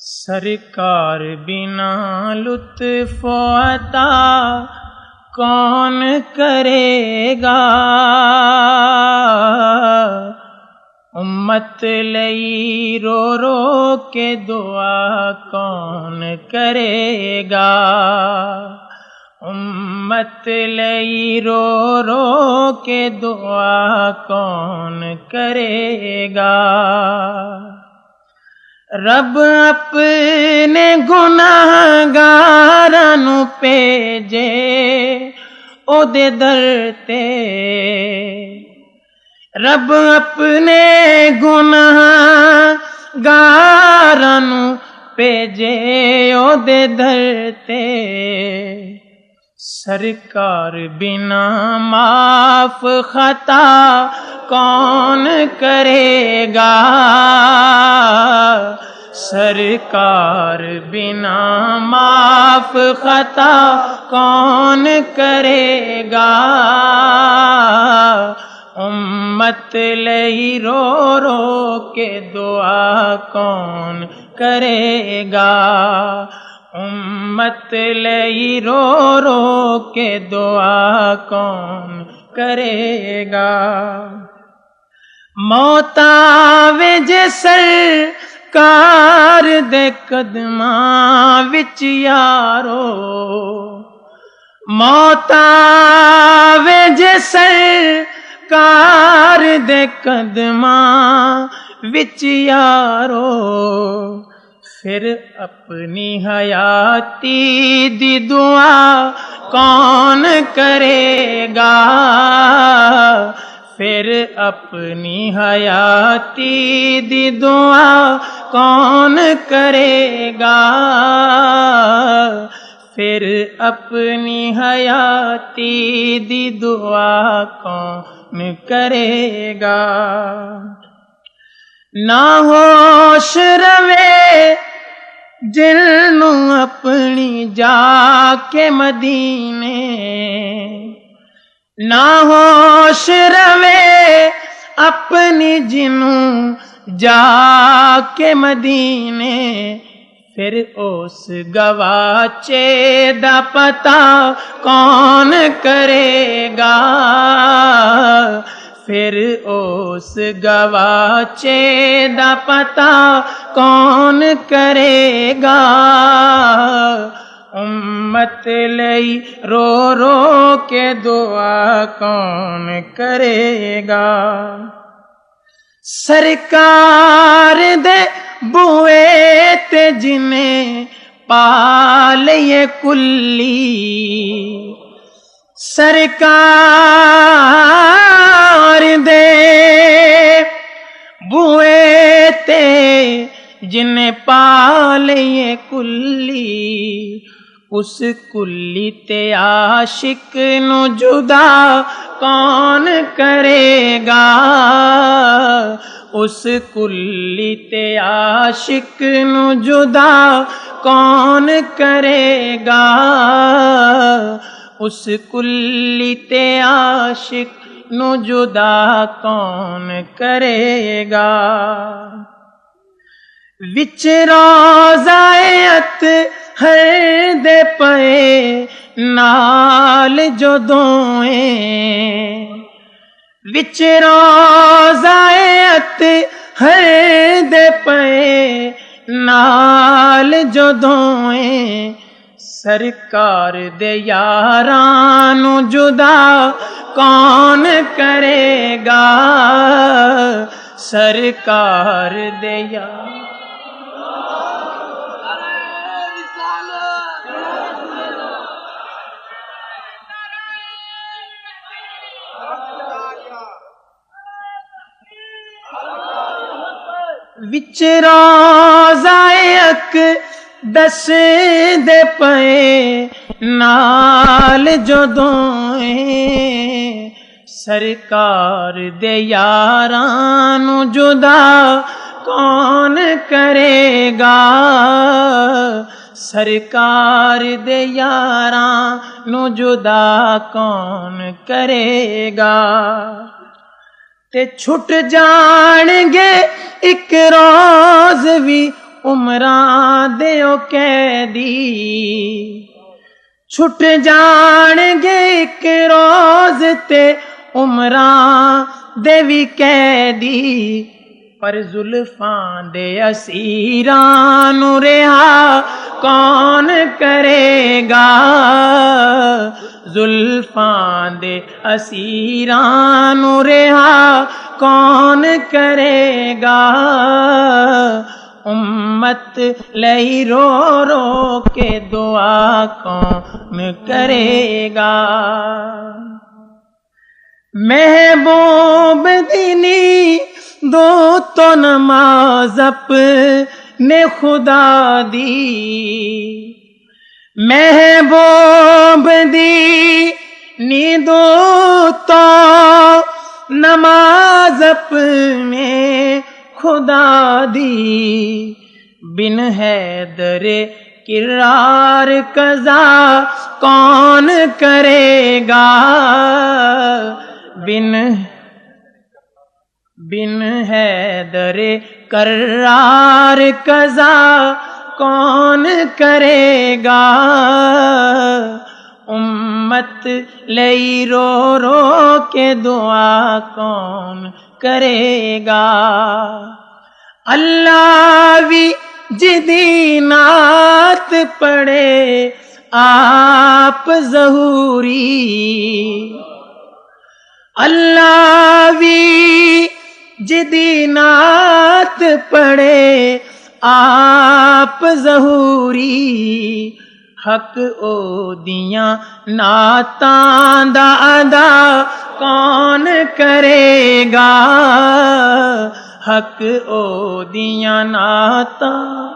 سرکار بنا لطف و عطا کون کرے گا، امت لئی رو رو کے دعا کون کرے گا، امت لئی رو رو کے دعا کون کرے گا۔ رب اپنے گناہگاراں نوں بھیجے او دے در تے، رب اپنے گناہگاراں نوں بھیجے او دے در تے، سرکار بنا معاف خطا کون کرے گا، سرکار بنا معاف خطا کون کرے گا، امت لئی رو رو کے دعا کون کرے گا، امت لئی رو رو کے دعا کون کرے گا۔ موت آوے جے سرکار دے قدماں وچ یارو، موت آوے جے سرکار دے قدماں وچ یارو، پھر اپنی حیاتی دی دعا کون کرے گا، پھر اپنی حیاتی دی دعا کون کرے گا، پھر اپنی حیاتی دی دعا کون کرے گا۔ نہ ہوش روے جنوں اپنی جا کے مدینے، نہ ہوش روے اپنی جنوں جا کے مدینے، پھر اس گواچے دا پتہ کون کرے گا، پھر اس گواچے دا پتہ کون کرے گا، امت لئی رو رو کے دعا کون کرے گا۔ سرکار دے بوئے تے جنے پا لئے کلی، سرکار دے بوئے تے جنے پا لئے کلی، اس کلی تے عاشق نو جدا کون کرے گا، اس کلی تے عاشق نو جدا کون کرے گا، اس کلی تے عاشق نو جدا کون کرے گا۔ وچ روضہ اطہر دے پئے نال جدویں، وچ روضہ اطہر دے پئے نال جدویں، سرکار دے یاراں نوں جدا کون کرے گا، سرکار دے یاراں وچ روضہ اقدس دے پئے نال جدویں، سرکار دے یاراں نوں جدا کون کرے گا، سرکار دے یاراں نوں جدا کون کرے گا، تے چھٹ جان گے ایک روز بھی عمراں دیو قیدی چھٹ جان گے ایک روز تے عمراں دے وی قیدی پر زلفاں دے اسیراں نو رہا کون کرے گا زلفاں دے اسیراں نو رہا کون کرے گا امت لئی رو رو کے دعا کون کرے گا محبوب دینی دو تو نماز اپنے خدا دی محبوب دینی دو تو نماز اپنے خدا دی بن حیدر کرار قضا کون کرے گا بن حیدر کرار قضا کون کرے گا امت لئی رو رو کے دعا کون کرے گا اللہ وی جدی نعت پڑھے آپ ظہوری اللہ وی جدی نعت پڑھے آپ ظہوری حق او دیاں نعتاں دا ادا کون کرے گا حق او دیاں نعتاں